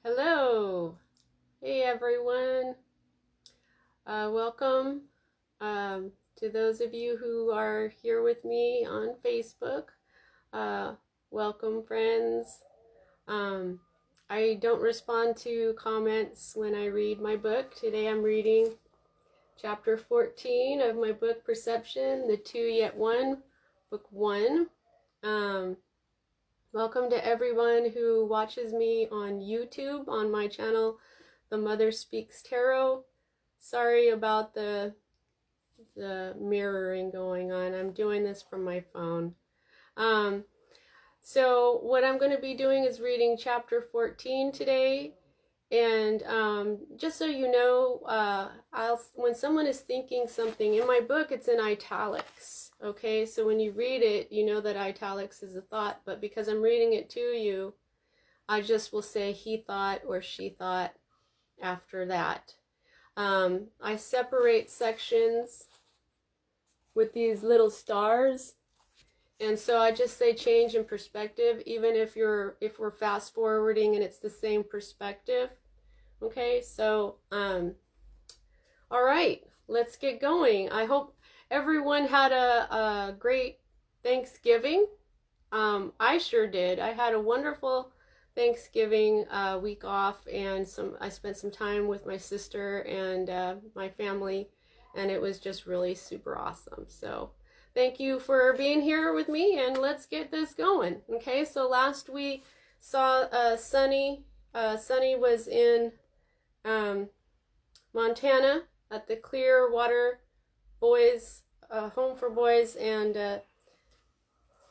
Hello. Hey everyone. Welcome to those of you who are here with me on Facebook. Welcome, friends. I don't respond to comments when I read my book. Today I'm reading chapter 14 of my book Perception, the Two Yet One, book 1. Welcome to everyone who watches me on YouTube on my channel, The Mother Speaks Tarot. Sorry about the mirroring going on. I'm doing this from my phone. So what I'm going to be doing is reading chapter 14 today. And just so you know, when someone is thinking something, in my book it's in italics. Okay, so when you read it, you know that italics is a thought, but because I'm reading it to you, I just will say he thought or she thought after that. I separate sections with these little stars, and so I just say change in perspective, even if we're fast forwarding and it's the same perspective. Okay, so all right, let's get going. I hope everyone had a great Thanksgiving. I sure did. I had a wonderful Thanksgiving week off, and I spent some time with my sister and my family, and it was just really super awesome. So thank you for being here with me, and let's get this going. Okay, so last we saw Sunny. Sunny was in Montana at the Clearwater Boys Home for Boys, and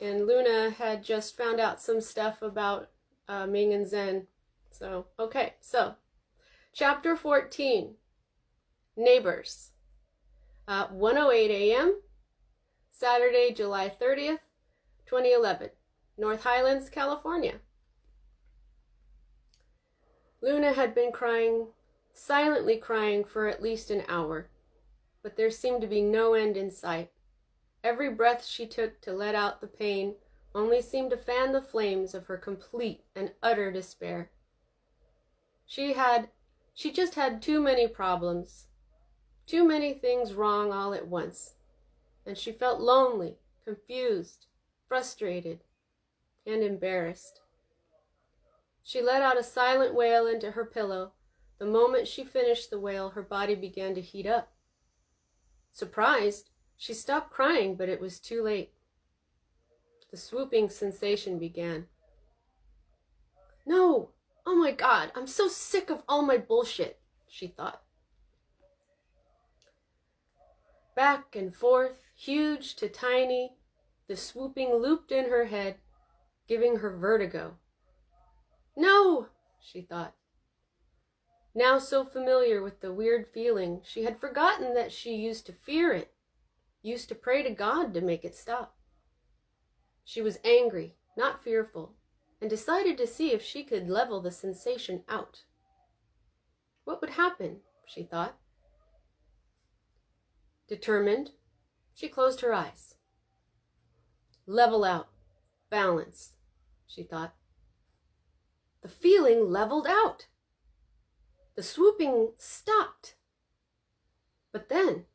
Luna had just found out some stuff about Ming and Zen. So okay, so chapter 14, Neighbors. 1:08 a.m. Saturday, July 30th, 2011, North Highlands, California. Luna had been crying, silently crying, for at least an hour, but there seemed to be no end in sight. Every breath she took to let out the pain only seemed to fan the flames of her complete and utter despair. She just had too many problems, too many things wrong all at once, and she felt lonely, confused, frustrated, and embarrassed. She let out a silent wail into her pillow. The moment she finished the wail, her body began to heat up. Surprised, she stopped crying, but it was too late. The swooping sensation began. No! Oh my God, I'm so sick of all my bullshit, she thought. Back and forth, huge to tiny, the swooping looped in her head, giving her vertigo. No, she thought. Now so familiar with the weird feeling, she had forgotten that she used to fear it, used to pray to God to make it stop. She was angry, not fearful, and decided to see if she could level the sensation out. What would happen, she thought. Determined, she closed her eyes. Level out, balance, she thought. The feeling leveled out. The swooping stopped. But then,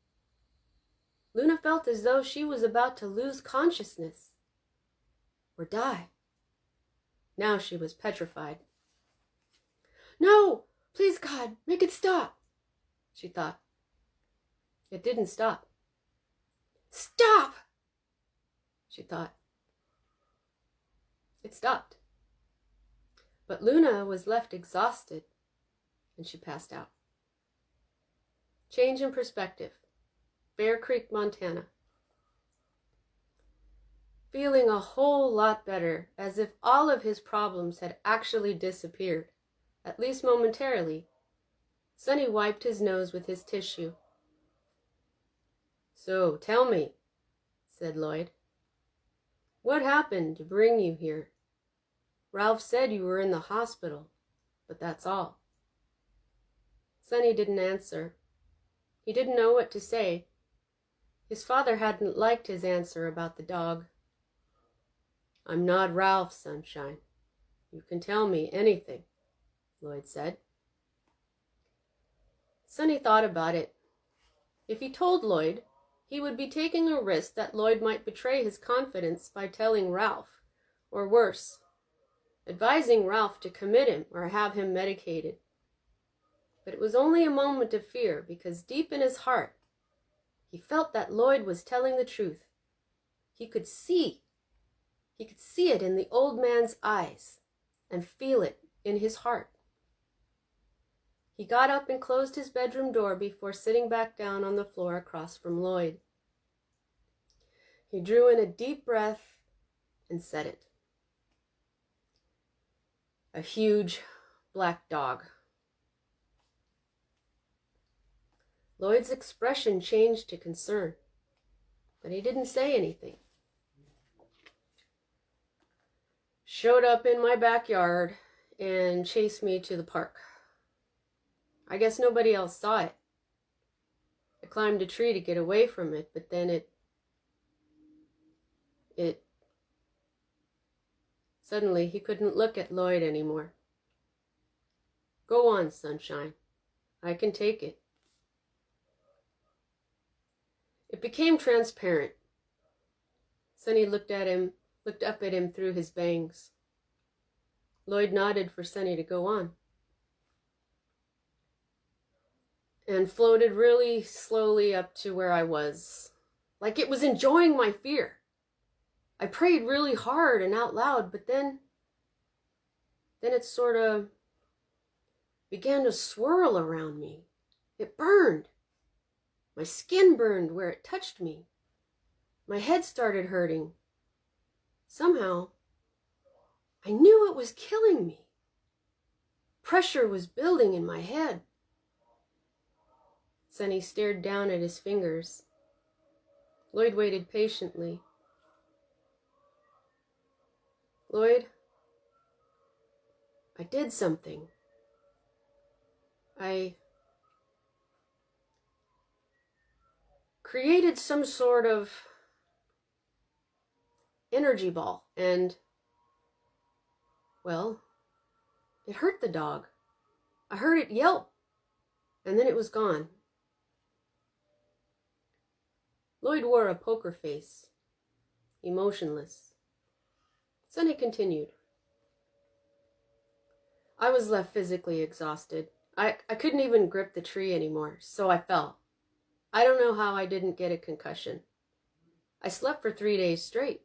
Luna felt as though she was about to lose consciousness or die. Now she was petrified. No, please God, make it stop, she thought. It didn't stop. Stop, she thought. It stopped. But Luna was left exhausted, and she passed out. Change in perspective. Bear Creek, Montana. Feeling a whole lot better, as if all of his problems had actually disappeared, at least momentarily, Sonny wiped his nose with his tissue. So, tell me, said Lloyd. What happened to bring you here? Ralph said you were in the hospital, but that's all. Sonny didn't answer. He didn't know what to say. His father hadn't liked his answer about the dog. I'm not Ralph, sunshine. You can tell me anything. Lloyd said. Sonny thought about it. If he told Lloyd, he would be taking a risk that Lloyd might betray his confidence by telling Ralph, or worse, advising Ralph to commit him or have him medicated. But it was only a moment of fear, because deep in his heart, he felt that Lloyd was telling the truth. He could see it in the old man's eyes and feel it in his heart. He got up and closed his bedroom door before sitting back down on the floor across from Lloyd. He drew in a deep breath and said it. A huge black dog. Lloyd's expression changed to concern, but he didn't say anything. Showed up in my backyard and chased me to the park. I guess nobody else saw it. I climbed a tree to get away from it, but then it suddenly he couldn't look at Lloyd anymore. Go on, sunshine. I can take it. It became transparent. Sonny looked up at him through his bangs. Lloyd nodded for Sonny to go on, and floated really slowly up to where I was, like it was enjoying my fear. I prayed really hard and out loud, but then it sort of began to swirl around me. It burned. My skin burned where it touched me. My head started hurting. Somehow, I knew it was killing me. Pressure was building in my head. Sonny stared down at his fingers. Lloyd waited patiently. Lloyd, I did something. I created some sort of energy ball, and, well, it hurt the dog. I heard it yelp, and then it was gone. Lloyd wore a poker face, emotionless. Sonny continued. I was left physically exhausted. I couldn't even grip the tree anymore, so I fell. I don't know how I didn't get a concussion. I slept for 3 days straight,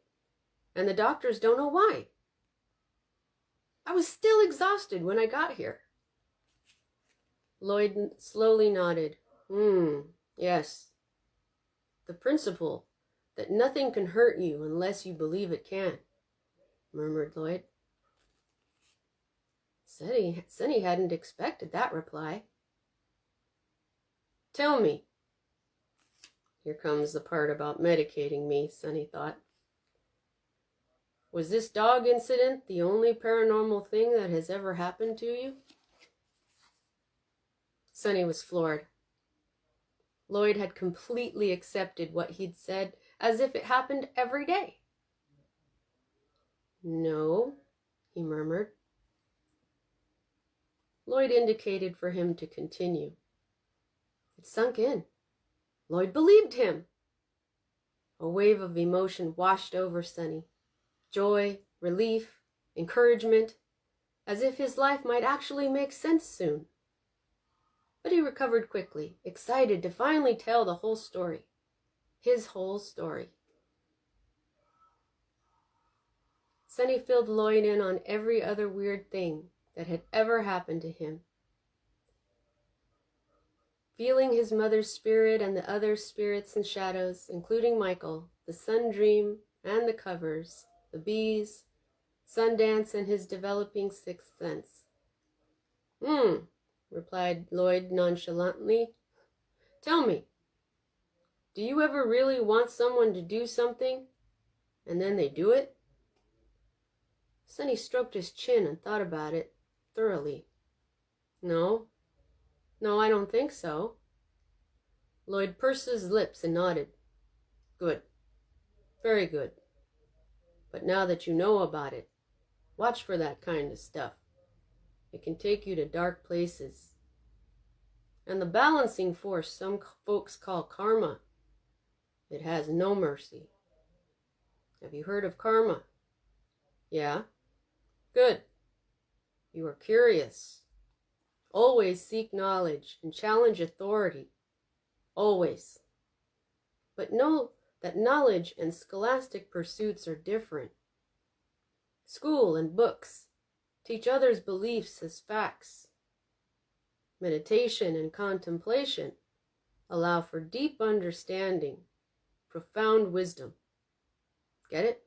and the doctors don't know why. I was still exhausted when I got here. Lloyd slowly nodded. Yes. The principle that nothing can hurt you unless you believe it can, murmured Lloyd. Sonny hadn't expected that reply. Tell me. Here comes the part about medicating me, Sonny thought. Was this dog incident the only paranormal thing that has ever happened to you? Sonny was floored. Lloyd had completely accepted what he'd said as if it happened every day. No, he murmured. Lloyd indicated for him to continue. It sunk in. Lloyd believed him. A wave of emotion washed over Sonny. Joy, relief, encouragement, as if his life might actually make sense soon. But he recovered quickly, excited to finally tell the whole story. His whole story. Sonny filled Lloyd in on every other weird thing that had ever happened to him. Feeling his mother's spirit and the other spirits and shadows, including Michael, the sun dream and the covers, the bees, Sundance and his developing sixth sense. Replied Lloyd nonchalantly. Tell me, do you ever really want someone to do something, and then they do it? Sonny stroked his chin and thought about it thoroughly. No, I don't think so. Lloyd pursed his lips and nodded. Good. Very good. But now that you know about it, watch for that kind of stuff. It can take you to dark places. And the balancing force some folks call karma, it has no mercy. Have you heard of karma? Yeah? Good. You are curious. Always seek knowledge and challenge authority. Always. But know that knowledge and scholastic pursuits are different. School and books teach others' beliefs as facts. Meditation and contemplation allow for deep understanding, profound wisdom. Get it?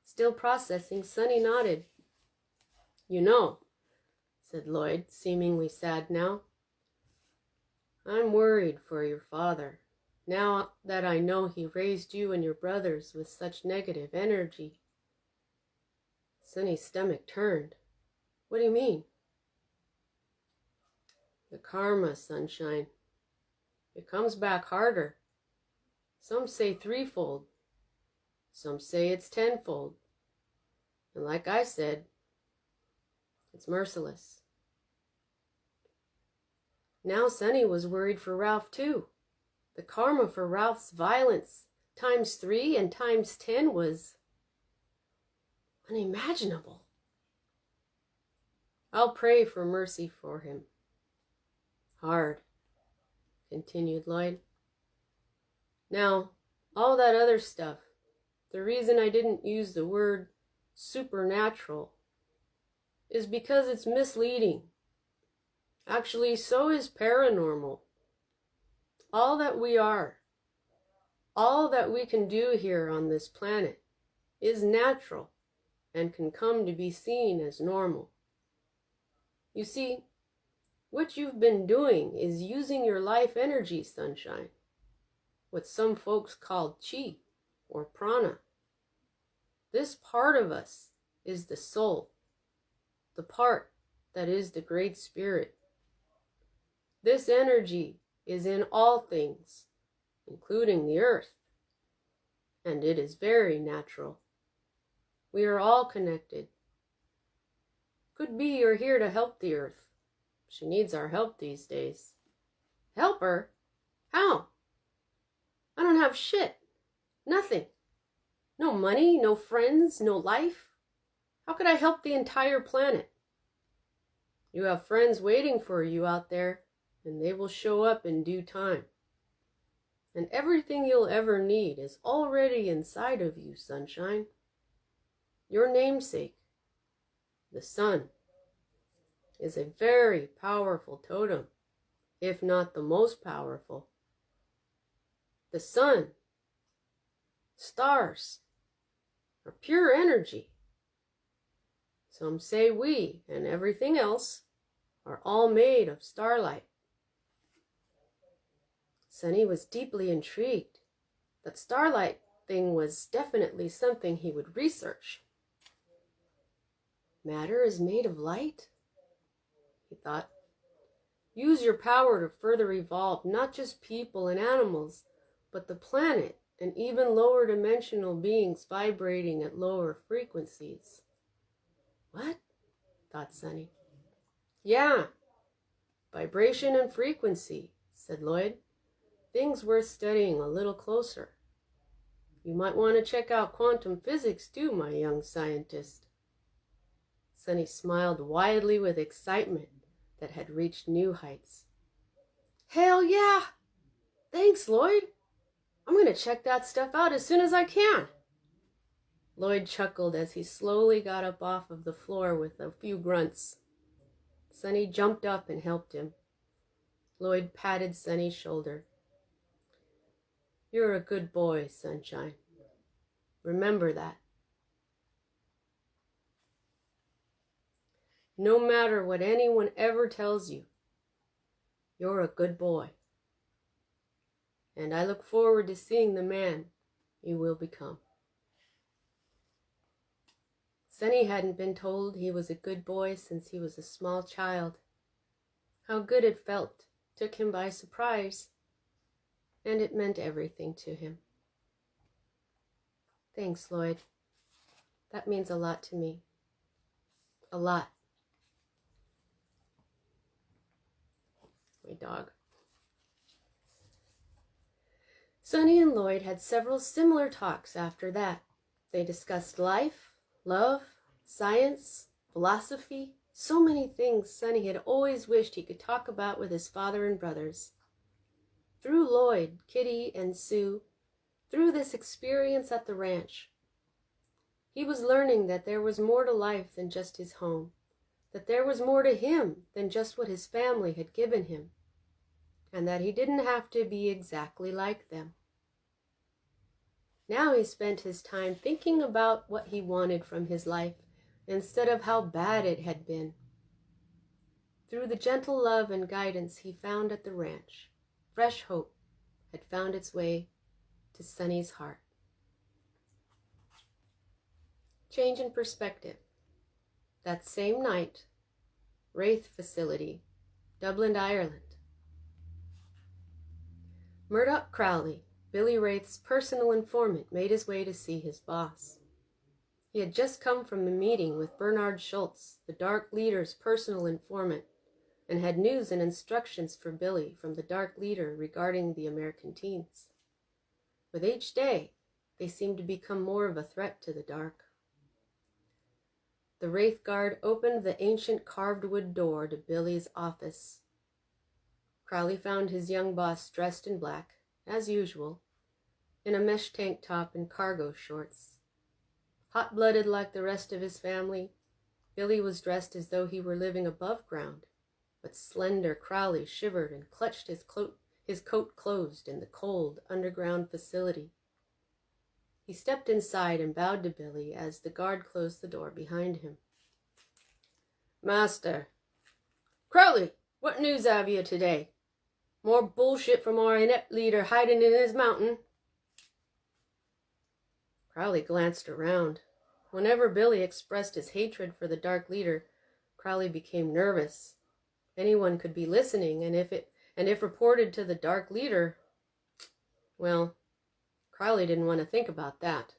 Still processing, Sonny nodded. You know, said Lloyd, seemingly sad now, I'm worried for your father, now that I know he raised you and your brothers with such negative energy. Sonny's stomach turned. What do you mean? The karma, sunshine. It comes back harder. Some say threefold. Some say it's tenfold. And like I said, it's merciless. Now Sonny was worried for Ralph too. The karma for Ralph's violence times 3 and times 10 was unimaginable. I'll pray for mercy for him. Hard, continued Lloyd. Now, all that other stuff, the reason I didn't use the word supernatural is because it's misleading. Actually, so is paranormal. All that we are, all that we can do here on this planet is natural and can come to be seen as normal. You see, what you've been doing is using your life energy, sunshine, what some folks call chi or prana. This part of us is the soul, the part that is the Great Spirit. This energy is in all things, including the earth, and it is very natural. We are all connected. Could be you're here to help the earth. She needs our help these days. Help her? How? I don't have shit. Nothing. No money, no friends, no life. How could I help the entire planet? You have friends waiting for you out there, and they will show up in due time. And everything you'll ever need is already inside of you, sunshine. Your namesake, the sun, is a very powerful totem, if not the most powerful. The sun, stars, are pure energy. Some say we and everything else are all made of starlight. Sonny was deeply intrigued. That starlight thing was definitely something he would research. Matter is made of light? He thought. Use your power to further evolve not just people and animals, but the planet and even lower dimensional beings vibrating at lower frequencies. What? Thought Sonny. Yeah, vibration and frequency, said Lloyd. Things worth studying a little closer. You might want to check out quantum physics too, my young scientist. Sonny smiled widely with excitement that had reached new heights. Hell yeah! Thanks, Lloyd. I'm going to check that stuff out as soon as I can. Lloyd chuckled as he slowly got up off of the floor with a few grunts. Sonny jumped up and helped him. Lloyd patted Sonny's shoulder. You're a good boy, sunshine. Remember that. No matter what anyone ever tells you, you're a good boy. And I look forward to seeing the man you will become. Sonny hadn't been told he was a good boy since he was a small child. How good it felt took him by surprise, and it meant everything to him. Thanks, Lloyd. That means a lot to me. A lot. My dog. Sonny and Lloyd had several similar talks after that. They discussed life, love, science, philosophy, so many things Sonny had always wished he could talk about with his father and brothers. Through Lloyd, Kitty, and Sue, through this experience at the ranch, he was learning that there was more to life than just his home, that there was more to him than just what his family had given him, and that he didn't have to be exactly like them. Now he spent his time thinking about what he wanted from his life instead of how bad it had been. Through the gentle love and guidance he found at the ranch, fresh hope had found its way to Sonny's heart. Change in perspective. That same night, Wraith Facility, Dublin, Ireland. Murdoch Crowley, Billy Wraith's personal informant, made his way to see his boss. He had just come from a meeting with Bernard Schultz, the Dark Leader's personal informant, and had news and instructions for Billy from the Dark Leader regarding the American teens. With each day, they seemed to become more of a threat to the Dark. The Wraith Guard opened the ancient carved wood door to Billy's office. Crowley found his young boss dressed in black, as usual, in a mesh tank top and cargo shorts. Hot-blooded like the rest of his family, Billy was dressed as though he were living above ground, but slender Crowley shivered and clutched his coat closed in the cold underground facility. He stepped inside and bowed to Billy as the guard closed the door behind him. "Master." "Crowley, what news have you today? More bullshit from our inept leader hiding in his mountain." Crowley glanced around. Whenever Billy expressed his hatred for the Dark Leader, Crowley became nervous. Anyone could be listening, and if reported to the Dark Leader, well, Crowley didn't want to think about that.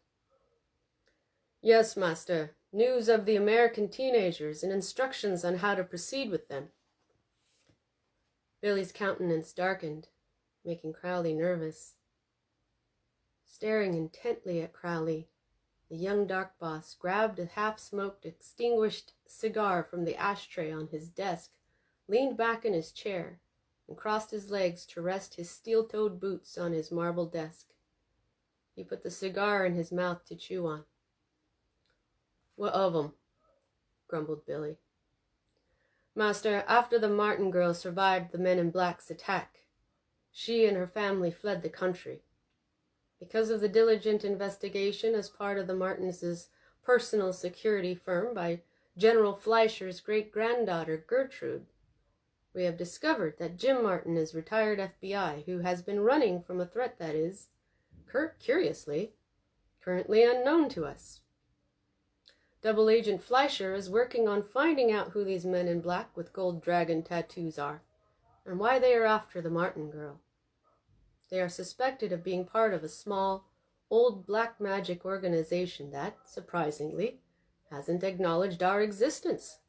"Yes, Master. News of the American teenagers and instructions on how to proceed with them." Billy's countenance darkened, making Crowley nervous. Staring intently at Crowley, the young Dark Boss grabbed a half-smoked, extinguished cigar from the ashtray on his desk, leaned back in his chair, and crossed his legs to rest his steel-toed boots on his marble desk. He put the cigar in his mouth to chew on. "What of 'em?" grumbled Billy. "Master, after the Martin girl survived the Men in Black's attack, she and her family fled the country. Because of the diligent investigation as part of the Martins' personal security firm by General Fleischer's great-granddaughter, Gertrude, we have discovered that Jim Martin is retired FBI who has been running from a threat that is, curiously, currently unknown to us. Double Agent Fleischer is working on finding out who these men in black with gold dragon tattoos are, and why they are after the Martin girl. They are suspected of being part of a small, old black magic organization that, surprisingly, hasn't acknowledged our existence.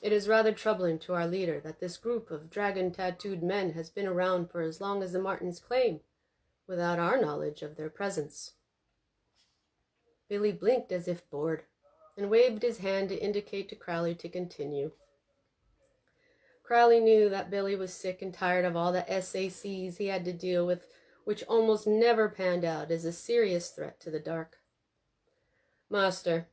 It is rather troubling to our leader that this group of dragon-tattooed men has been around for as long as the Martins claim, without our knowledge of their presence." Billy blinked as if bored, and waved his hand to indicate to Crowley to continue. Crowley knew that Billy was sick and tired of all the SACs he had to deal with, which almost never panned out as a serious threat to the Dark. "Master,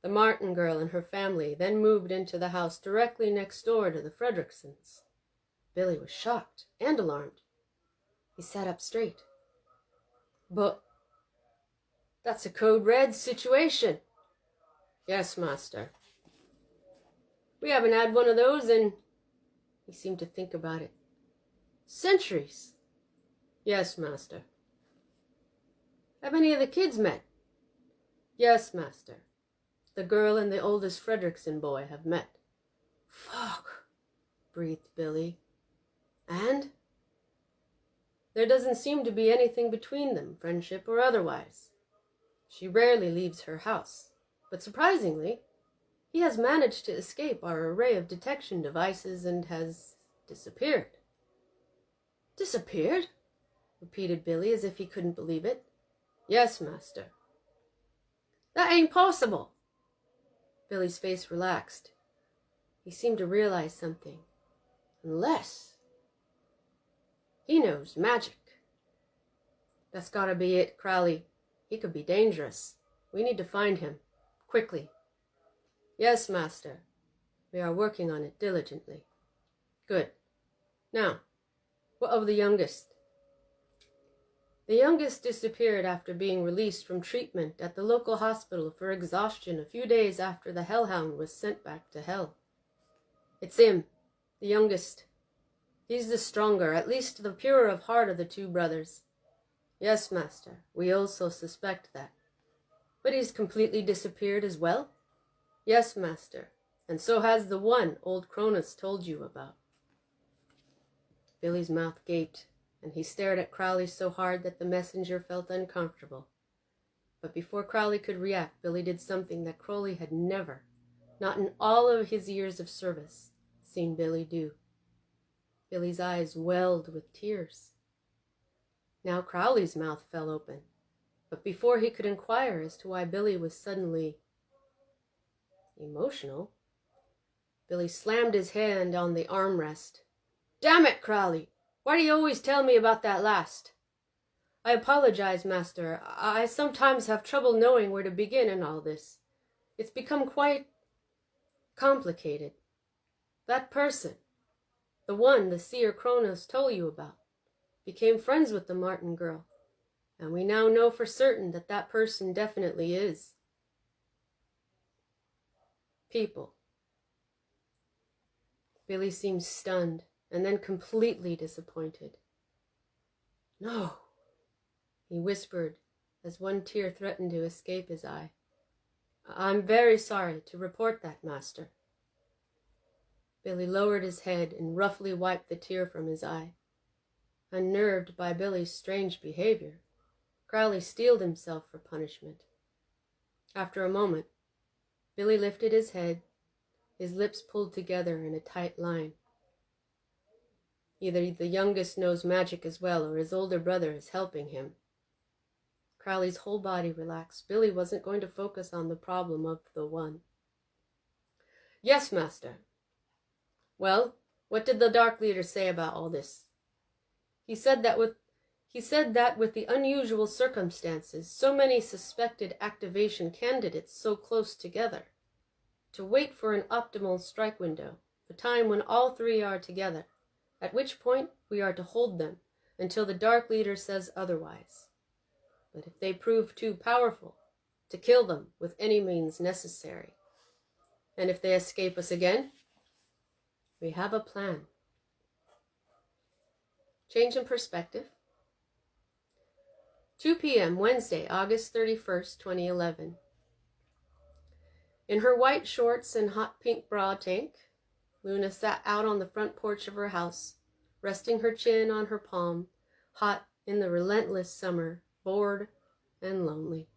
the Martin girl and her family then moved into the house directly next door to the Fredricksons." Billy was shocked and alarmed. He sat up straight. "But that's a code red situation." "Yes, Master. We haven't had one of those in," he seemed to think about it, "centuries." "Yes, Master." "Have any of the kids met?" "Yes, Master. The girl and the oldest Fredrickson boy have met." "Fuck," breathed Billy. "And?" "There doesn't seem to be anything between them, friendship or otherwise. She rarely leaves her house, but surprisingly, he has managed to escape our array of detection devices and has disappeared." Disappeared? Repeated Billy as if he couldn't believe it. Yes, master. That ain't possible. Billy's face relaxed. He seemed to realize something. Unless he knows magic. That's gotta be it, Crowley. He could be dangerous. We need to find him. Quickly. Yes, master. We are working on it diligently. Good. Now, what of the youngest? The youngest disappeared after being released from treatment at the local hospital for exhaustion a few days after the hellhound was sent back to hell. It's him, the youngest. He's the stronger, at least the purer of heart of the two brothers. Yes, master, we also suspect that. But he's completely disappeared as well? Yes, master, and so has the one old Cronus told you about. Billy's mouth gaped, and he stared at Crowley so hard that the messenger felt uncomfortable. But before Crowley could react, Billy did something that Crowley had never, not in all of his years of service, seen Billy do. Billy's eyes welled with tears. Now Crowley's mouth fell open, but before he could inquire as to why Billy was suddenly emotional, Billy slammed his hand on the armrest. Damn it, Crowley! Why do you always tell me about that last? I apologize, master. I sometimes have trouble knowing where to begin in all this. It's become quite complicated. That person, the one the seer Kronos told you about, became friends with the Martin girl, and we now know for certain that that person definitely is people. Billy seemed stunned and then completely disappointed. No, he whispered as one tear threatened to escape his eye. I'm very sorry to report that, master. Billy lowered his head and roughly wiped the tear from his eye. Unnerved by Billy's strange behavior, Crowley steeled himself for punishment. After a moment, Billy lifted his head, his lips pulled together in a tight line. Either the youngest knows magic as well, or his older brother is helping him. Crowley's whole body relaxed. Billy wasn't going to focus on the problem of the one. Yes, master. Well, what did the Dark Leader say about all this? He said that with the unusual circumstances, so many suspected activation candidates so close together, to wait for an optimal strike window, a time when all three are together, at which point we are to hold them until the Dark Leader says otherwise. But if they prove too powerful, to kill them with any means necessary. And if they escape us again, we have a plan. Change in perspective. 2 p.m. Wednesday, August 31st, 2011. In her white shorts and hot pink bra tank, Luna sat out on the front porch of her house, resting her chin on her palm, hot in the relentless summer, bored and lonely.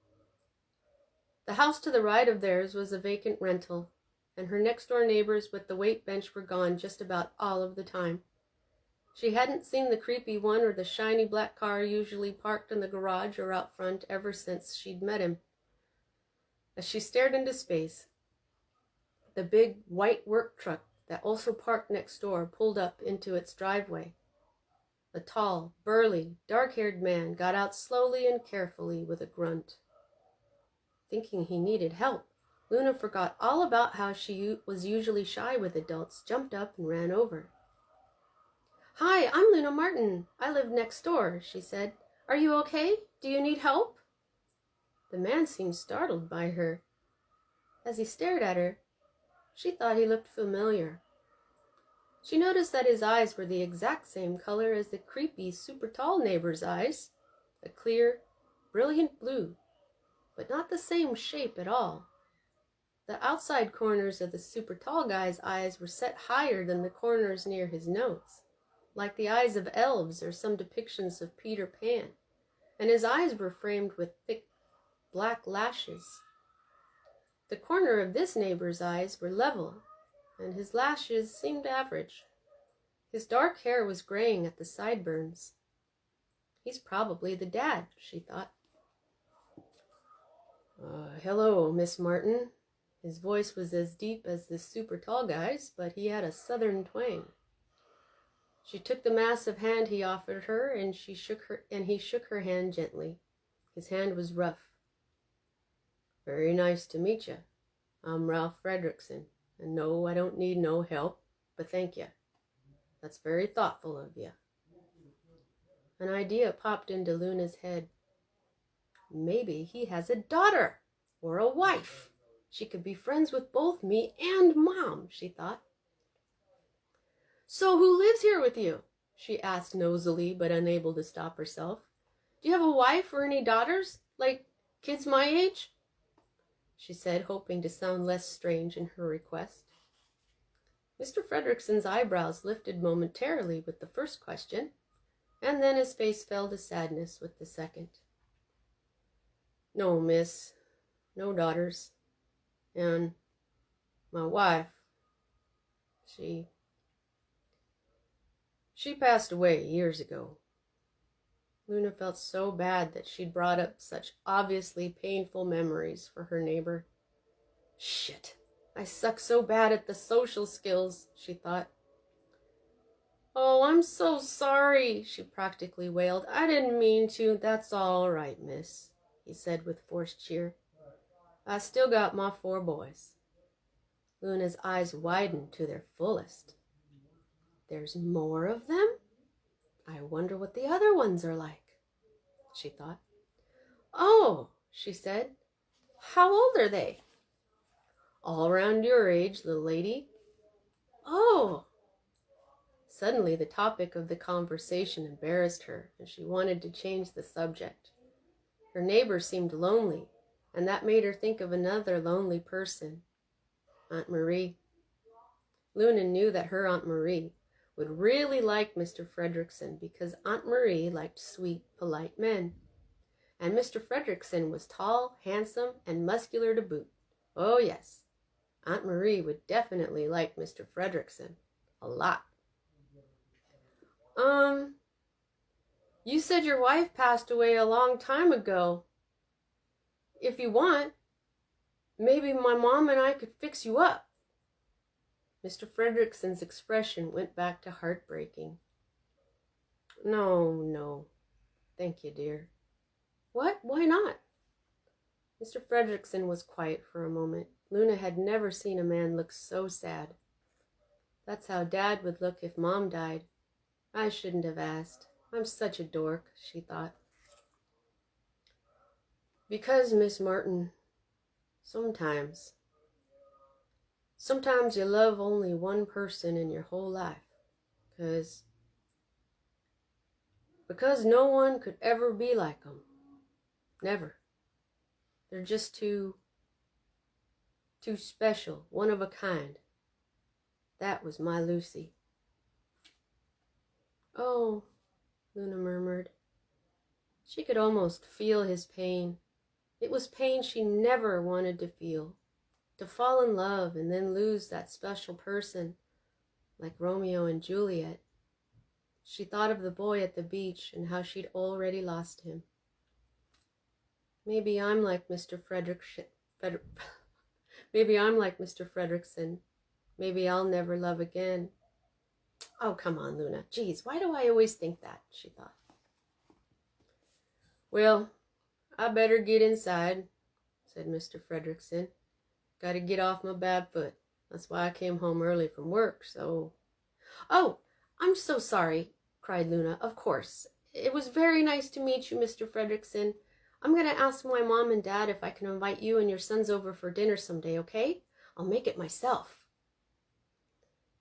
The house to the right of theirs was a vacant rental, and her next-door neighbors with the weight bench were gone just about all of the time. She hadn't seen the creepy one or the shiny black car usually parked in the garage or out front ever since she'd met him. As she stared into space, the big white work truck that also parked next door pulled up into its driveway. A tall, burly, dark-haired man got out slowly and carefully with a grunt. Thinking he needed help, Luna forgot all about how she was usually shy with adults, jumped up and ran over. Hi, I'm Luna Martin. I live next door, she said. Are you okay? Do you need help? The man seemed startled by her. As he stared at her, she thought he looked familiar. She noticed that his eyes were the exact same color as the creepy, super tall neighbor's eyes, a clear, brilliant blue, but not the same shape at all. The outside corners of the super tall guy's eyes were set higher than the corners near his nose, like the eyes of elves or some depictions of Peter Pan, and his eyes were framed with thick, black lashes. The corner of this neighbor's eyes were level, and his lashes seemed average. His dark hair was graying at the sideburns. He's probably the dad, she thought. Hello, Miss Martin. His voice was as deep as this super tall guy's, but he had a southern twang. She took the massive hand he offered her, and he shook her hand gently. His hand was rough. Very nice to meet you. I'm Ralph Fredrickson, and no, I don't need no help, but thank you. That's very thoughtful of you. An idea popped into Luna's head. Maybe he has a daughter or a wife. She could be friends with both me and Mom, she thought. So who lives here with you? She asked nosily, but unable to stop herself. Do you have a wife or any daughters? Like kids my age? She said, hoping to sound less strange in her request. Mr. Fredrickson's eyebrows lifted momentarily with the first question, and then his face fell to sadness with the second. No, miss, no daughters. And my wife, she passed away years ago. Luna felt so bad that she'd brought up such obviously painful memories for her neighbor. Shit, I suck so bad at the social skills, she thought. Oh, I'm so sorry, she practically wailed. I didn't mean to. That's all right, miss, he said with forced cheer. I still got my 4 boys. Luna's eyes widened to their fullest. There's more of them? I wonder what the other ones are like, she thought. Oh, she said. How old are they? All around your age, little lady. Oh. Suddenly the topic of the conversation embarrassed her, and she wanted to change the subject. Her neighbor seemed lonely, and that made her think of another lonely person, Aunt Marie. Luna knew that her Aunt Marie would really like Mr. Fredrickson because Aunt Marie liked sweet, polite men. And Mr. Fredrickson was tall, handsome, and muscular to boot. Oh, yes, Aunt Marie would definitely like Mr. Fredrickson a lot. You said your wife passed away a long time ago. If you want, maybe my mom and I could fix you up. Mr. Fredrickson's expression went back to heartbreaking. No. Thank you, dear. What? Why not? Mr. Fredrickson was quiet for a moment. Luna had never seen a man look so sad. That's how Dad would look if Mom died. I shouldn't have asked. I'm such a dork, she thought. Because, Miss Martin, sometimes you love only one person in your whole life. Because no one could ever be like them. Never. They're just too special, one of a kind. That was my Lucy. Oh, Luna murmured. She could almost feel his pain. It was pain she never wanted to feel. To fall in love and then lose that special person, like Romeo and Juliet. She thought of the boy at the beach and how she'd already lost him. Maybe I'm like Mr. Fredrickson. Maybe I'll never love again. Oh, come on, Luna. Geez, why do I always think that? She thought. Well, I better get inside, said Mr. Fredrickson. Got to get off my bad foot. That's why I came home early from work, so... Oh, I'm so sorry, cried Luna. Of course. It was very nice to meet you, Mr. Fredrickson. I'm going to ask my mom and dad if I can invite you and your sons over for dinner someday, okay? I'll make it myself.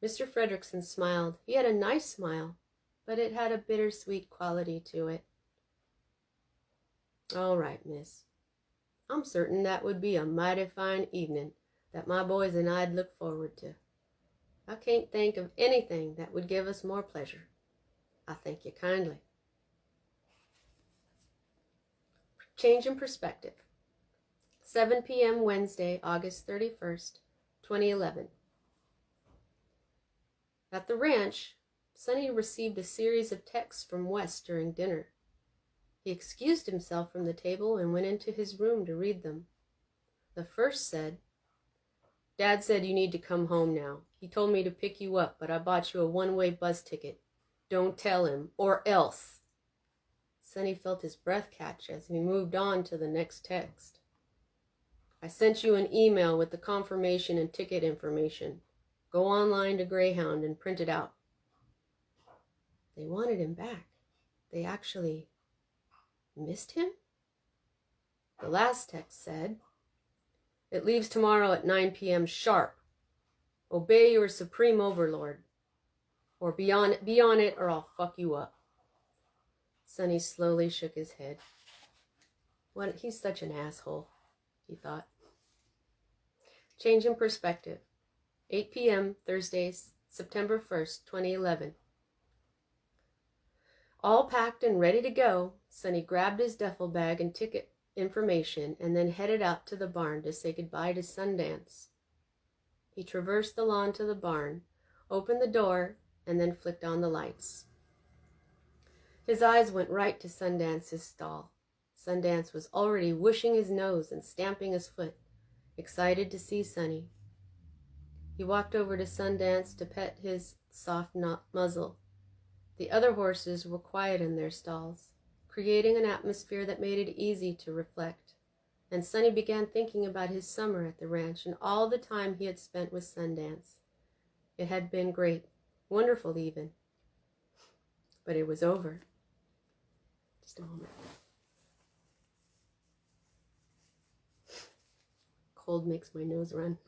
Mr. Fredrickson smiled. He had a nice smile, but it had a bittersweet quality to it. All right, miss. I'm certain that would be a mighty fine evening that my boys and I'd look forward to. I can't think of anything that would give us more pleasure. I thank you kindly. Change in perspective. 7 p.m. Wednesday, August 31st, 2011. At the ranch, Sonny received a series of texts from Wes during dinner. He excused himself from the table and went into his room to read them. The first said, "Dad said you need to come home now. He told me to pick you up, but I bought you a one-way bus ticket. Don't tell him, or else." Sonny felt his breath catch as he moved on to the next text. "I sent you an email with the confirmation and ticket information. Go online to Greyhound and print it out." They wanted him back. They actually missed him? The last text said, "It leaves tomorrow at 9 p.m. sharp. Obey your supreme overlord. Or be on it or I'll fuck you up." Sonny slowly shook his head. He's such an asshole, he thought. Change in perspective. 8 p.m. Thursday, September 1st, 2011. All packed and ready to go, Sonny grabbed his duffel bag and ticket information and then headed out to the barn to say goodbye to Sundance. He traversed the lawn to the barn, opened the door, and then flicked on the lights. His eyes went right to Sundance's stall. Sundance was already whooshing his nose and stamping his foot, excited to see Sonny. He walked over to Sundance to pet his soft muzzle. The other horses were quiet in their stalls, creating an atmosphere that made it easy to reflect. And Sonny began thinking about his summer at the ranch and all the time he had spent with Sundance. It had been great, wonderful even. But it was over. Just a moment. Cold makes my nose run.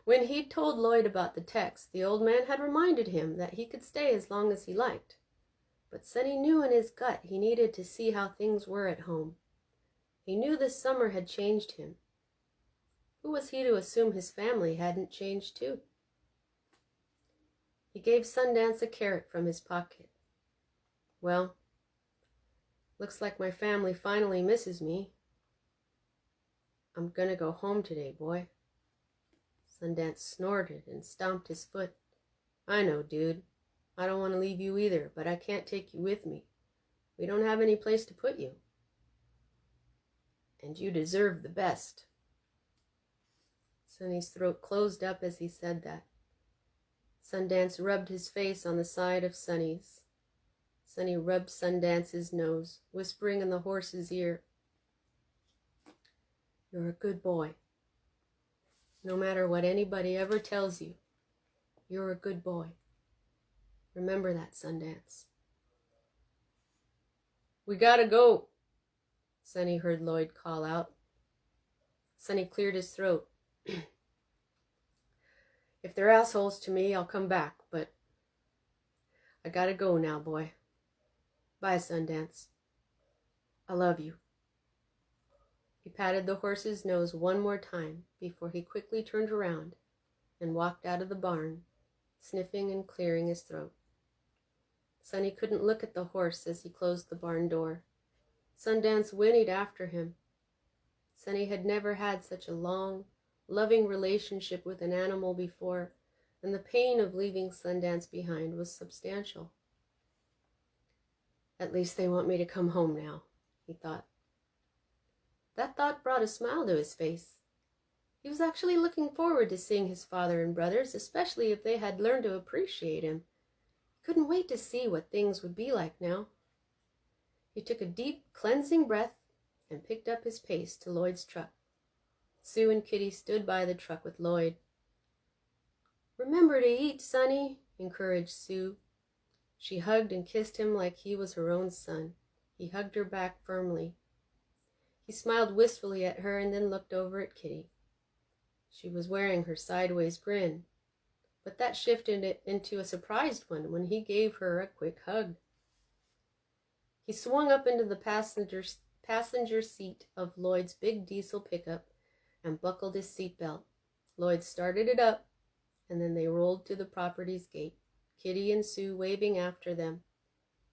When he'd told Lloyd about the text, the old man had reminded him that he could stay as long as he liked. But Sonny knew in his gut he needed to see how things were at home. He knew this summer had changed him. Who was he to assume his family hadn't changed too? He gave Sundance a carrot from his pocket. "Well, looks like my family finally misses me. I'm gonna go home today, boy." Sundance snorted and stomped his foot. "I know, dude. I don't want to leave you either, but I can't take you with me. We don't have any place to put you. And you deserve the best." Sonny's throat closed up as he said that. Sundance rubbed his face on the side of Sonny's. Sonny rubbed Sundance's nose, whispering in the horse's ear, "You're a good boy. No matter what anybody ever tells you, you're a good boy. Remember that, Sundance." "We gotta go," Sonny heard Lloyd call out. Sonny cleared his throat. "If they're assholes to me, I'll come back, but I gotta go now, boy. Bye, Sundance. I love you." He patted the horse's nose one more time before he quickly turned around and walked out of the barn, sniffing and clearing his throat. Sonny couldn't look at the horse as he closed the barn door. Sundance whinnied after him. Sonny had never had such a long, loving relationship with an animal before, and the pain of leaving Sundance behind was substantial. "At least they want me to come home now," he thought. That thought brought a smile to his face. He was actually looking forward to seeing his father and brothers, especially if they had learned to appreciate him. He couldn't wait to see what things would be like now. He took a deep, cleansing breath and picked up his pace to Lloyd's truck. Sue and Kitty stood by the truck with Lloyd. "Remember to eat, Sonny," encouraged Sue. She hugged and kissed him like he was her own son. He hugged her back firmly. He smiled wistfully at her and then looked over at Kitty. She was wearing her sideways grin, but that shifted it into a surprised one when he gave her a quick hug. He swung up into the passenger seat of Lloyd's big diesel pickup and buckled his seatbelt. Lloyd started it up, and then they rolled to the property's gate, Kitty and Sue waving after them,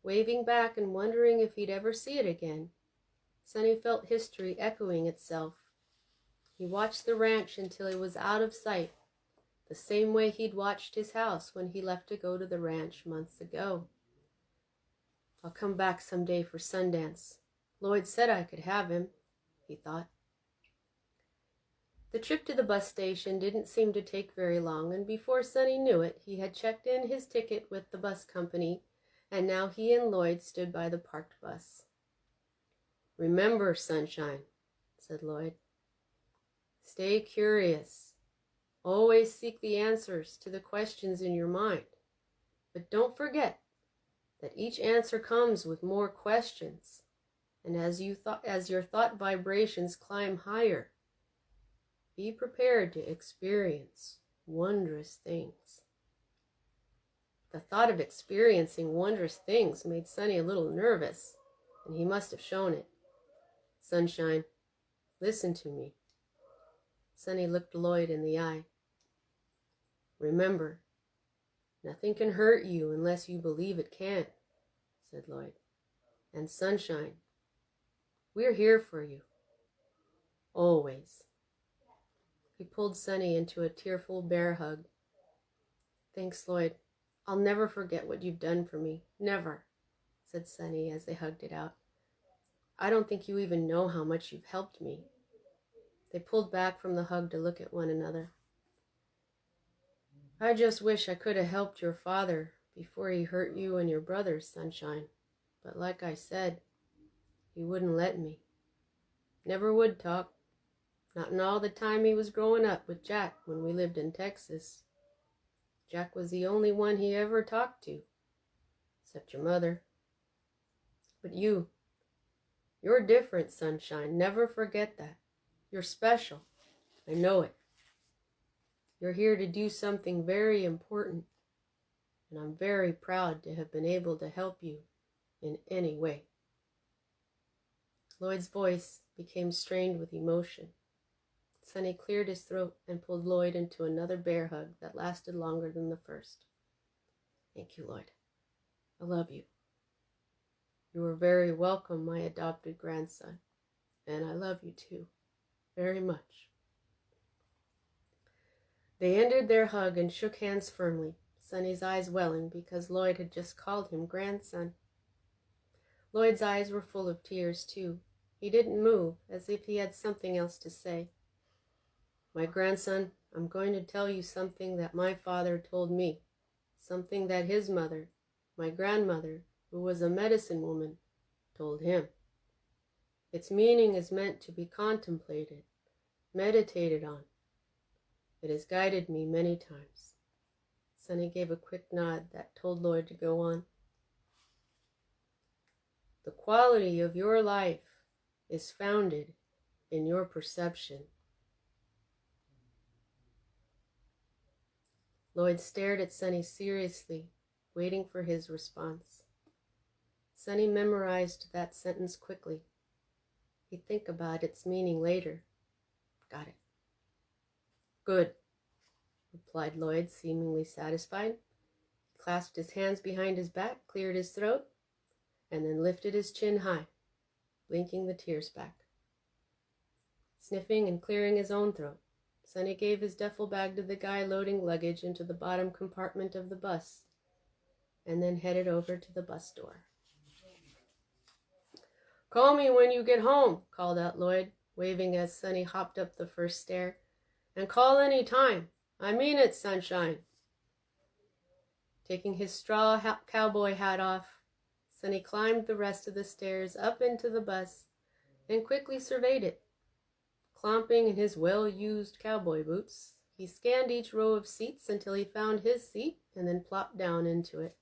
waving back and wondering if he'd ever see it again. Sonny felt history echoing itself. He watched the ranch until it was out of sight, the same way he'd watched his house when he left to go to the ranch months ago. I'll come back someday for Sundance. Lloyd said I could have him, he thought. The trip to the bus station didn't seem to take very long, and before Sonny knew it, he had checked in his ticket with the bus company, and now he and Lloyd stood by the parked bus. "Remember, Sunshine," said Lloyd. "Stay curious. Always seek the answers to the questions in your mind. But don't forget that each answer comes with more questions, and as your thought vibrations climb higher, be prepared to experience wondrous things." The thought of experiencing wondrous things made Sonny a little nervous, and he must have shown it. "Sunshine, listen to me." Sonny looked Lloyd in the eye. "Remember, nothing can hurt you unless you believe it can," said Lloyd. "And Sunshine, we're here for you. Always." He pulled Sonny into a tearful bear hug. "Thanks, Lloyd. I'll never forget what you've done for me. Never," said Sonny as they hugged it out. "I don't think you even know how much you've helped me." They pulled back from the hug to look at one another. "I just wish I could have helped your father before he hurt you and your brothers, Sunshine. But like I said, he wouldn't let me. Never would talk. Not in all the time he was growing up with Jack when we lived in Texas. Jack was the only one he ever talked to, except your mother. But you're different, Sunshine. Never forget that. You're special. I know it. You're here to do something very important, and I'm very proud to have been able to help you in any way." Lloyd's voice became strained with emotion. Sonny cleared his throat and pulled Lloyd into another bear hug that lasted longer than the first. "Thank you, Lloyd. I love you. You are very welcome, my adopted grandson, and I love you too, very much." They ended their hug and shook hands firmly, Sonny's eyes welling because Lloyd had just called him grandson. Lloyd's eyes were full of tears too. He didn't move, as if he had something else to say. "My grandson, I'm going to tell you something that my father told me, something that his mother, my grandmother, who was a medicine woman, told him. Its meaning is meant to be contemplated, meditated on. It has guided me many times." Sonny gave a quick nod that told Lloyd to go on. "The quality of your life is founded in your perception." Lloyd stared at Sonny seriously, waiting for his response. Sonny memorized that sentence quickly. He'd think about its meaning later. "Got it." "Good," replied Lloyd, seemingly satisfied. He clasped his hands behind his back, cleared his throat, and then lifted his chin high, blinking the tears back. Sniffing and clearing his own throat, Sonny gave his duffel bag to the guy loading luggage into the bottom compartment of the bus, and then headed over to the bus door. "Call me when you get home," called out Lloyd, waving as Sonny hopped up the first stair. "And call any time. I mean it, Sunshine." Taking his straw cowboy hat off, Sonny climbed the rest of the stairs up into the bus and quickly surveyed it. Clomping in his well-used cowboy boots, he scanned each row of seats until he found his seat and then plopped down into it.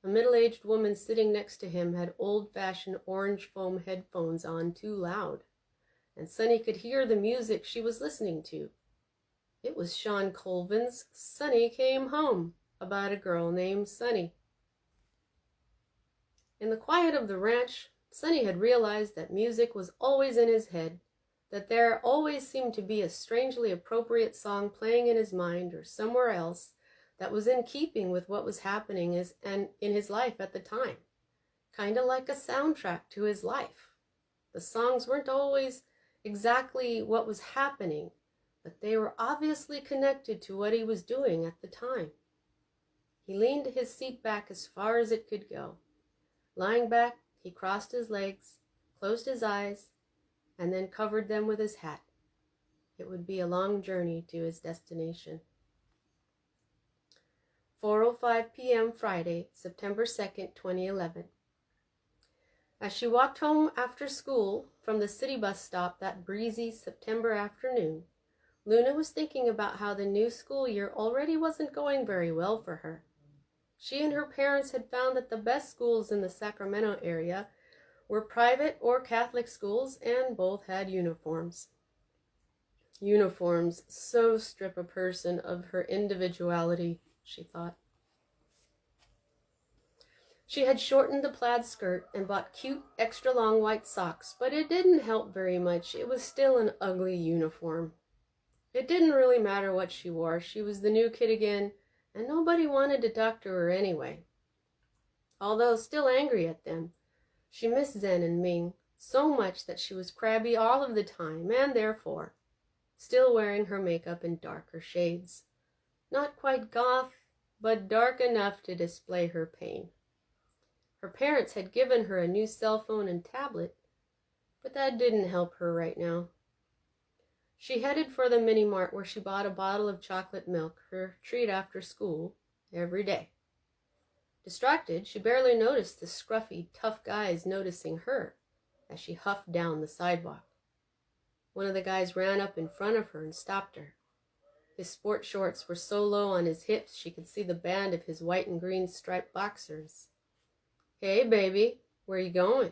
A middle-aged woman sitting next to him had old-fashioned orange foam headphones on too loud, and Sonny could hear the music she was listening to. It was Sean Colvin's "Sonny Came Home," about a girl named Sonny. In the quiet of the ranch, Sonny had realized that music was always in his head, that there always seemed to be a strangely appropriate song playing in his mind or somewhere else that was in keeping with what was happening in his life at the time, kind of like a soundtrack to his life. The songs weren't always exactly what was happening, but they were obviously connected to what he was doing at the time. He leaned his seat back as far as it could go. Lying back, he crossed his legs, closed his eyes, and then covered them with his hat. It would be a long journey to his destination. 4:05 p.m. Friday, September 2nd, 2011. As she walked home after school from the city bus stop that breezy September afternoon, Luna was thinking about how the new school year already wasn't going very well for her. She and her parents had found that the best schools in the Sacramento area were private or Catholic schools, and both had uniforms. Uniforms so strip a person of her individuality, she thought. She had shortened the plaid skirt and bought cute, extra-long white socks, but it didn't help very much. It was still an ugly uniform. It didn't really matter what she wore. She was the new kid again, and nobody wanted to talk to her anyway. Although still angry at them, she missed Zen and Ming so much that she was crabby all of the time, and therefore still wearing her makeup in darker shades. Not quite goth, but dark enough to display her pain. Her parents had given her a new cell phone and tablet, but that didn't help her right now. She headed for the mini-mart where she bought a bottle of chocolate milk, her treat after school, every day. Distracted, she barely noticed the scruffy, tough guys noticing her as she huffed down the sidewalk. One of the guys ran up in front of her and stopped her. His sport shorts were so low on his hips she could see the band of his white and green striped boxers. "Hey, baby, where you going?"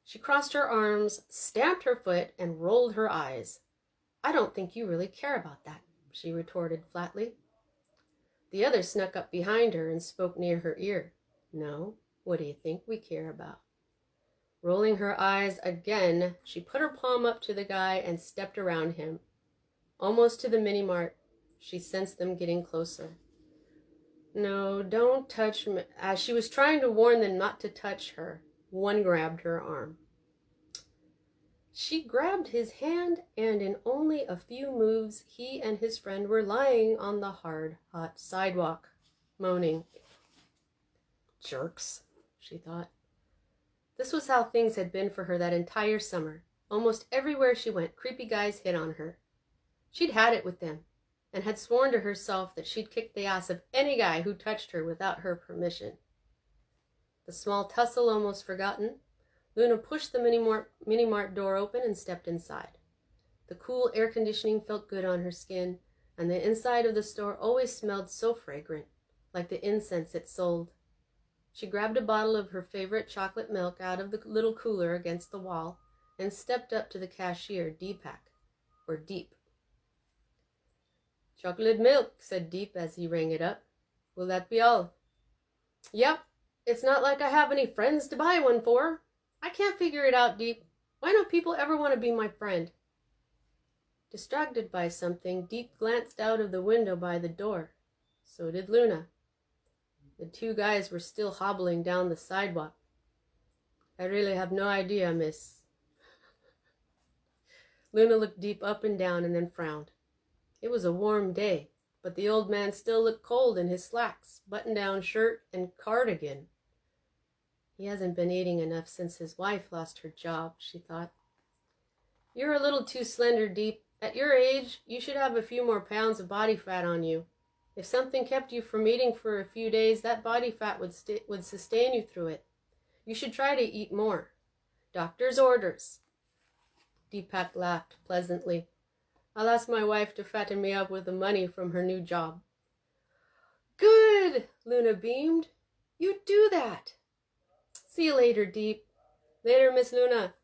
She crossed her arms, stamped her foot, and rolled her eyes. "I don't think you really care about that," she retorted flatly. The other snuck up behind her and spoke near her ear. "No, what do you think we care about?" Rolling her eyes again, she put her palm up to the guy and stepped around him. Almost to the mini-mart, she sensed them getting closer. "No, don't touch me." As she was trying to warn them not to touch her, one grabbed her arm. She grabbed his hand, and in only a few moves, he and his friend were lying on the hard, hot sidewalk, moaning. "Jerks," she thought. This was how things had been for her that entire summer. Almost everywhere she went, creepy guys hit on her. She'd had it with them, and had sworn to herself that she'd kick the ass of any guy who touched her without her permission. The small tussle almost forgotten, Luna pushed the mini-mart door open and stepped inside. The cool air conditioning felt good on her skin, and the inside of the store always smelled so fragrant, like the incense it sold. She grabbed a bottle of her favorite chocolate milk out of the little cooler against the wall and stepped up to the cashier, Deep. "Chocolate milk," said Deep as he rang it up. "Will that be all?" "Yep. It's not like I have any friends to buy one for. I can't figure it out, Deep. Why don't people ever want to be my friend?" Distracted by something, Deep glanced out of the window by the door. So did Luna. The two guys were still hobbling down the sidewalk. "I really have no idea, miss." Luna looked Deep up and down and then frowned. It was a warm day, but the old man still looked cold in his slacks, button-down shirt, and cardigan. He hasn't been eating enough since his wife lost her job, she thought. "You're a little too slender, Deep. At your age, you should have a few more pounds of body fat on you. If something kept you from eating for a few days, that body fat would sustain you through it. You should try to eat more. Doctor's orders." Deepak laughed pleasantly. "I'll ask my wife to fatten me up with the money from her new job." "Good," Luna beamed. "You do that." "See you later, Deep." "Later, Miss Luna."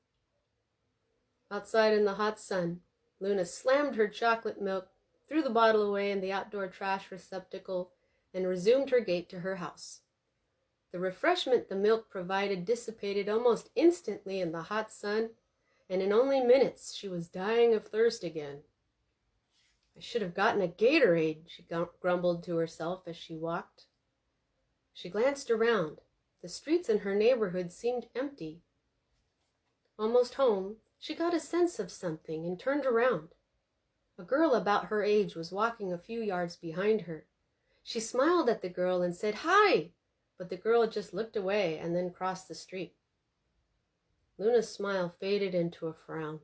Outside in the hot sun, Luna slammed her chocolate milk, threw the bottle away in the outdoor trash receptacle, and resumed her gait to her house. The refreshment the milk provided dissipated almost instantly in the hot sun, and in only minutes she was dying of thirst again. "I should have gotten a Gatorade," she grumbled to herself as she walked. She glanced around. The streets in her neighborhood seemed empty. Almost home, She got a sense of something and turned around. A girl about her age was walking a few yards behind her. She smiled at the girl and said, "Hi!" But the girl just looked away and then crossed the street. Luna's smile faded into a frown.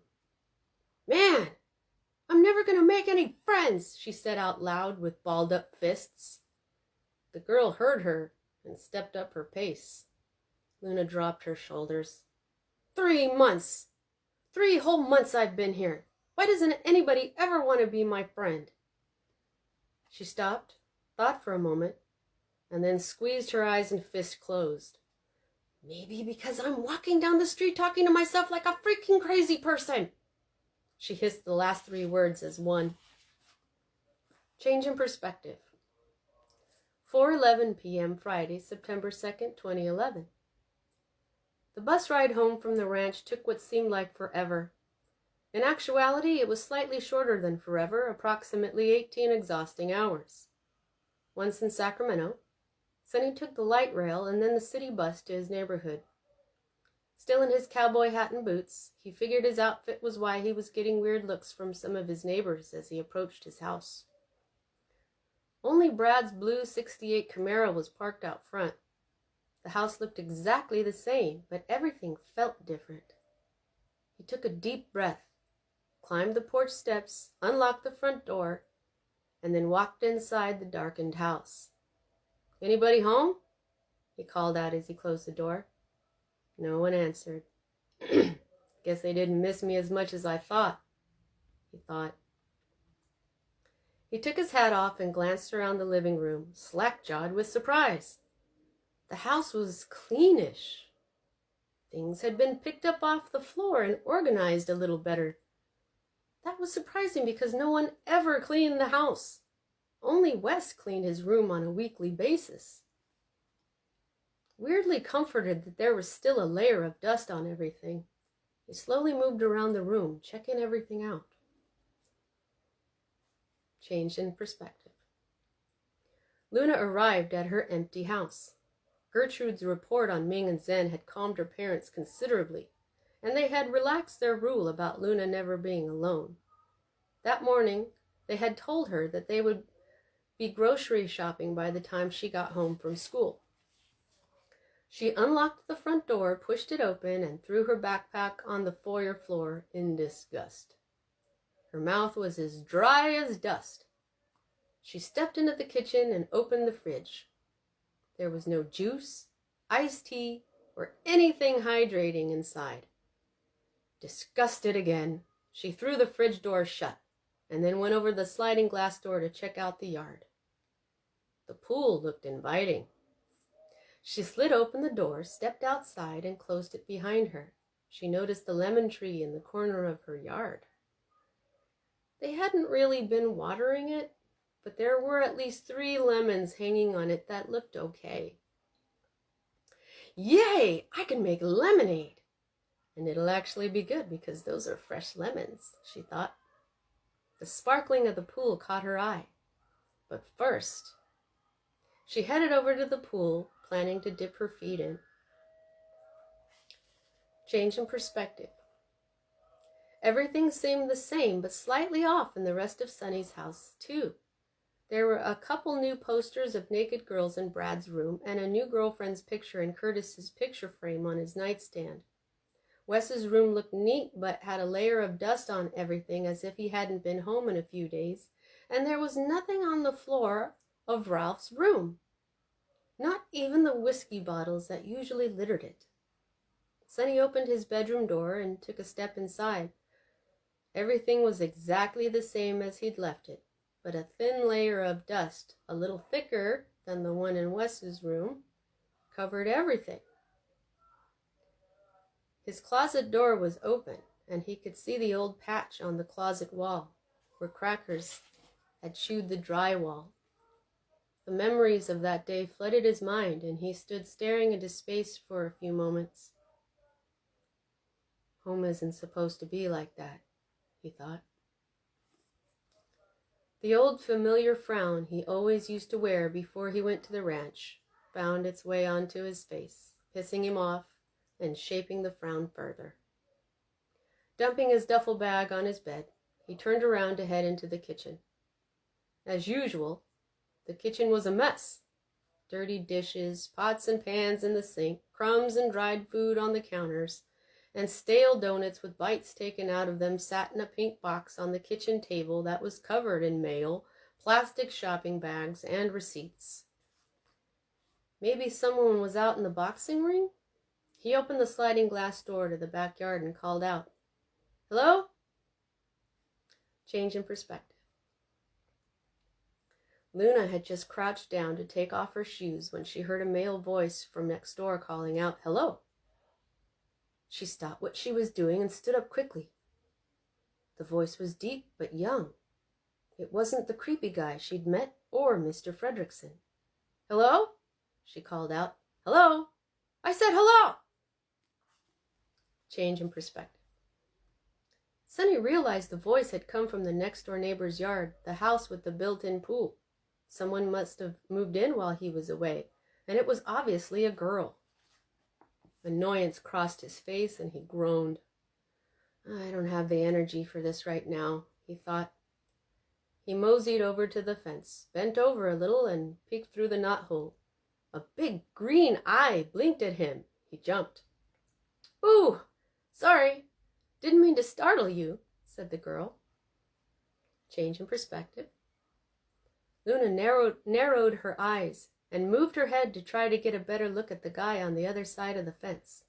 "Man, I'm never going to make any friends," she said out loud with balled up fists. The girl heard her and stepped up her pace. Luna dropped her shoulders. 3 months! 3 whole months I've been here. Why doesn't anybody ever want to be my friend?" She stopped, thought for a moment, and then squeezed her eyes and fist closed. "Maybe because I'm walking down the street talking to myself like a freaking crazy person." She hissed the last 3 words as one. Change in perspective. 4:11 p.m. Friday, September 2nd, 2011. The bus ride home from the ranch took what seemed like forever. In actuality, it was slightly shorter than forever, approximately 18 exhausting hours. Once in Sacramento, Sonny took the light rail and then the city bus to his neighborhood. Still in his cowboy hat and boots, he figured his outfit was why he was getting weird looks from some of his neighbors as he approached his house. Only Brad's blue '68 Camaro was parked out front. The house looked exactly the same, but everything felt different. He took a deep breath, climbed the porch steps, unlocked the front door, and then walked inside the darkened house. "Anybody home?" he called out as he closed the door. No one answered. "Guess they didn't miss me as much as I thought," he thought. He took his hat off and glanced around the living room, slack-jawed with surprise. The house was cleanish. Things had been picked up off the floor and organized a little better. That was surprising because no one ever cleaned the house. Only Wes cleaned his room on a weekly basis. Weirdly comforted that there was still a layer of dust on everything, he slowly moved around the room, checking everything out. Changed in perspective. Luna arrived at her empty house. Gertrude's report on Ming and Zen had calmed her parents considerably, and they had relaxed their rule about Luna never being alone. That morning, they had told her that they would be grocery shopping by the time she got home from school. She unlocked the front door, pushed it open, and threw her backpack on the foyer floor in disgust. Her mouth was as dry as dust. She stepped into the kitchen and opened the fridge. There was no juice, iced tea, or anything hydrating inside. Disgusted again, she threw the fridge door shut and then went over the sliding glass door to check out the yard. The pool looked inviting. She slid open the door, stepped outside, and closed it behind her. She noticed the lemon tree in the corner of her yard. They hadn't really been watering it, but there were at least 3 lemons hanging on it that looked okay. "Yay! I can make lemonade! And it'll actually be good because those are fresh lemons," she thought. The sparkling of the pool caught her eye. But first, she headed over to the pool, planning to dip her feet in. Change in perspective. Everything seemed the same, but slightly off in the rest of Sonny's house, too. There were a couple new posters of naked girls in Brad's room and a new girlfriend's picture in Curtis's picture frame on his nightstand. Wes's room looked neat, but had a layer of dust on everything as if he hadn't been home in a few days, and there was nothing on the floor of Ralph's room. Not even the whiskey bottles that usually littered it. Sonny opened his bedroom door and took a step inside. Everything was exactly the same as he'd left it, but a thin layer of dust, a little thicker than the one in Wes's room, covered everything. His closet door was open, and he could see the old patch on the closet wall, where crackers had chewed the drywall. The memories of that day flooded his mind, and he stood staring into space for a few moments. Home isn't supposed to be like that, he thought. The old familiar frown he always used to wear before he went to the ranch found its way onto his face, pissing him off and shaping the frown further. Dumping his duffel bag on his bed, he turned around to head into the kitchen. As usual, the kitchen was a mess. Dirty dishes, pots and pans in the sink, crumbs and dried food on the counters, and stale donuts with bites taken out of them sat in a pink box on the kitchen table that was covered in mail, plastic shopping bags, and receipts. Maybe someone was out in the boxing ring? He opened the sliding glass door to the backyard and called out, "Hello?" Change in perspective. Luna had just crouched down to take off her shoes when she heard a male voice from next door calling out, "Hello." She stopped what she was doing and stood up quickly. The voice was deep but young. It wasn't the creepy guy she'd met or Mr. Fredrickson. "Hello?" she called out. "Hello? I said hello!" Change in perspective. Sonny realized the voice had come from the next-door neighbor's yard, the house with the built-in pool. Someone must have moved in while he was away, and it was obviously a girl. Annoyance crossed his face, and he groaned. "I don't have the energy for this right now," he thought. He moseyed over to the fence, bent over a little, and peeked through the knothole. A big green eye blinked at him. He jumped. "Ooh, sorry. Didn't mean to startle you," said the girl. Change in perspective. Luna narrowed her eyes and moved her head to try to get a better look at the guy on the other side of the fence.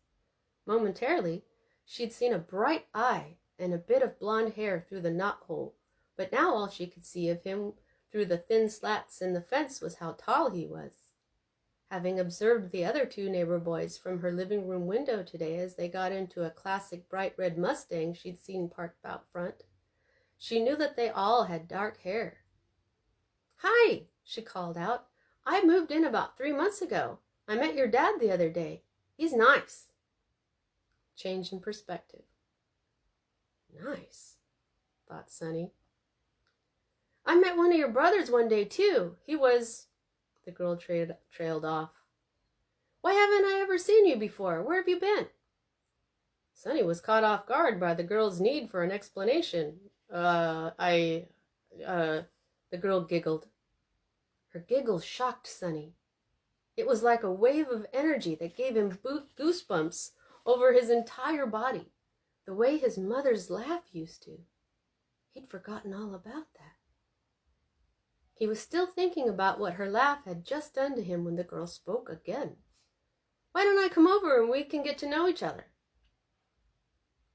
Momentarily, she'd seen a bright eye and a bit of blonde hair through the knothole, but now all she could see of him through the thin slats in the fence was how tall he was. Having observed the other two neighbor boys from her living room window today as they got into a classic bright red Mustang she'd seen parked out front, she knew that they all had dark hair. "Hi," she called out. "I moved in about 3 months ago. I met your dad the other day. He's nice." Change in perspective. Nice, thought Sonny. "I met one of your brothers one day, too. He was..." The girl trailed off. "Why haven't I ever seen you before? Where have you been?" Sonny was caught off guard by the girl's need for an explanation. The girl giggled. Her giggle shocked Sonny. It was like a wave of energy that gave him goosebumps over his entire body, the way his mother's laugh used to. He'd forgotten all about that. He was still thinking about what her laugh had just done to him when the girl spoke again. "Why don't I come over and we can get to know each other?"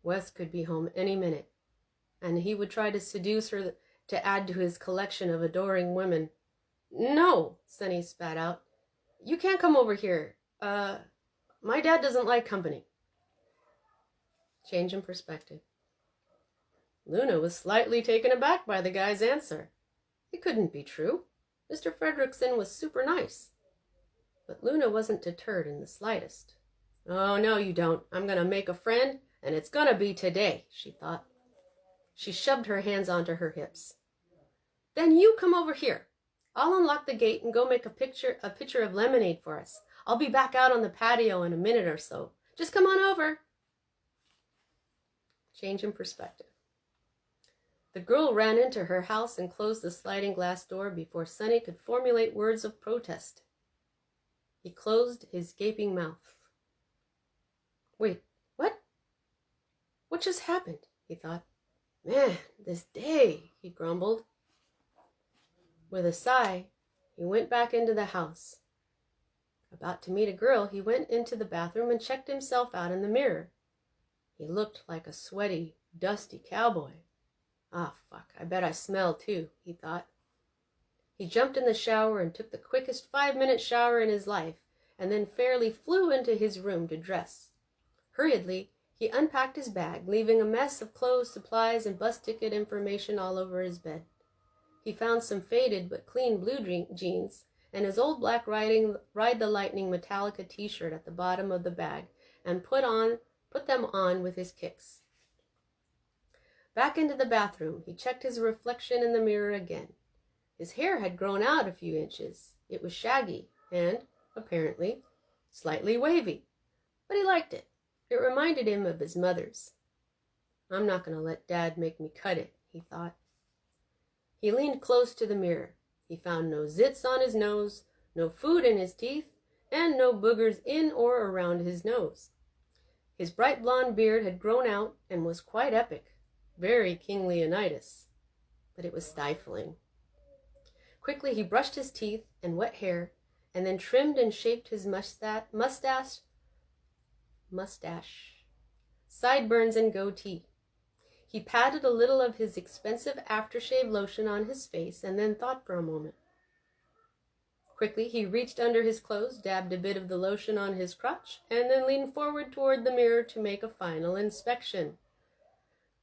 Wes could be home any minute, and he would try to seduce her to add to his collection of adoring women. "No," Sonny spat out. "You can't come over here. My dad doesn't like company." Change in perspective. Luna was slightly taken aback by the guy's answer. It couldn't be true. Mr. Fredrickson was super nice. But Luna wasn't deterred in the slightest. "Oh, no, you don't. I'm going to make a friend, and it's going to be today," she thought. She shoved her hands onto her hips. "Then you come over here. I'll unlock the gate and go make a pitcher of lemonade for us. I'll be back out on the patio in a minute or so. Just come on over." Change in perspective. The girl ran into her house and closed the sliding glass door before Sonny could formulate words of protest. He closed his gaping mouth. "Wait, what? What just happened?" he thought. "Man, this day," he grumbled. With a sigh, he went back into the house. About to meet a girl, he went into the bathroom and checked himself out in the mirror. He looked like a sweaty, dusty cowboy. "Ah, fuck, I bet I smell too," he thought. He jumped in the shower and took the quickest 5-minute shower in his life, and then fairly flew into his room to dress. Hurriedly, he unpacked his bag, leaving a mess of clothes, supplies, and bus ticket information all over his bed. He found some faded but clean blue jeans and his old black Ride the Lightning Metallica t-shirt at the bottom of the bag and put them on with his kicks. Back into the bathroom, he checked his reflection in the mirror again. His hair had grown out a few inches. It was shaggy and, apparently, slightly wavy, but he liked it. It reminded him of his mother's. I'm not going to let Dad make me cut it, he thought. He leaned close to the mirror. He found no zits on his nose, no food in his teeth, and no boogers in or around his nose. His bright blonde beard had grown out and was quite epic, very King Leonidas, but it was stifling. Quickly he brushed his teeth and wet hair, and then trimmed and shaped his mustache, sideburns, and goatee. He patted a little of his expensive aftershave lotion on his face and then thought for a moment. Quickly he reached under his clothes, dabbed a bit of the lotion on his crotch, and then leaned forward toward the mirror to make a final inspection.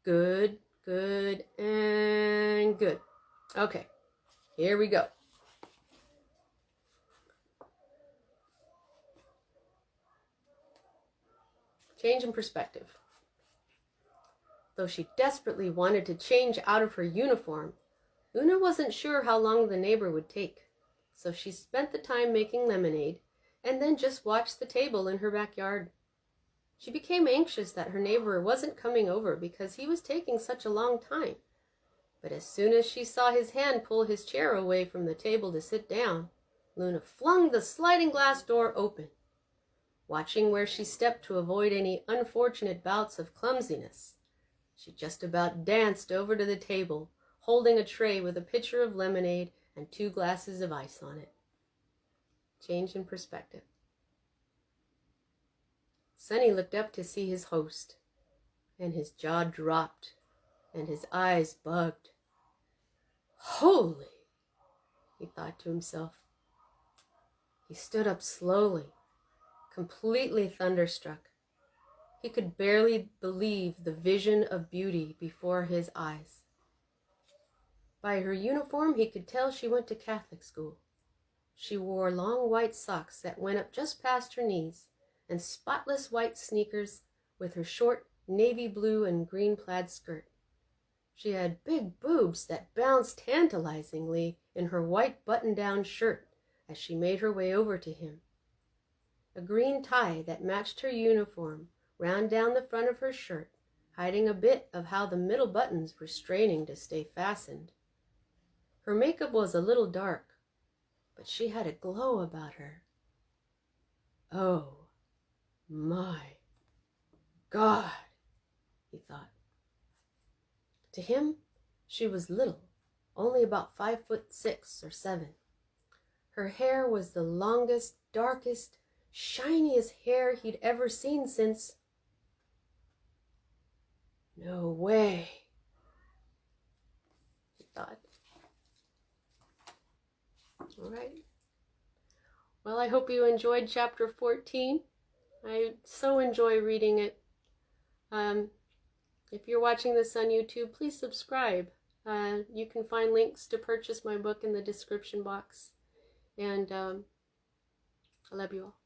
Good, good, and good. Okay, here we go. Change in perspective. Though she desperately wanted to change out of her uniform, Una wasn't sure how long the neighbor would take, so she spent the time making lemonade and then just watched the table in her backyard. She became anxious that her neighbor wasn't coming over because he was taking such a long time. But as soon as she saw his hand pull his chair away from the table to sit down, Luna flung the sliding glass door open. Watching where she stepped to avoid any unfortunate bouts of clumsiness, she just about danced over to the table, holding a tray with a pitcher of lemonade and 2 glasses of ice on it. Change in perspective. Sonny looked up to see his host, and his jaw dropped, and his eyes bugged. Holy, he thought to himself. He stood up slowly, completely thunderstruck. He could barely believe the vision of beauty before his eyes. By her uniform, he could tell she went to Catholic school. She wore long white socks that went up just past her knees and spotless white sneakers with her short navy blue and green plaid skirt. She had big boobs that bounced tantalizingly in her white button-down shirt as she made her way over to him. A green tie that matched her uniform ran down the front of her shirt, hiding a bit of how the middle buttons were straining to stay fastened. Her makeup was a little dark, but she had a glow about her. Oh, my God, he thought. To him, she was little, only about 5'6" or 7. Her hair was the longest, darkest, shiniest hair he'd ever seen since... No way, he thought. All right. Well, I hope you enjoyed chapter 14. I so enjoy reading it. If you're watching this on YouTube, please subscribe. You can find links to purchase my book in the description box. And I love you all.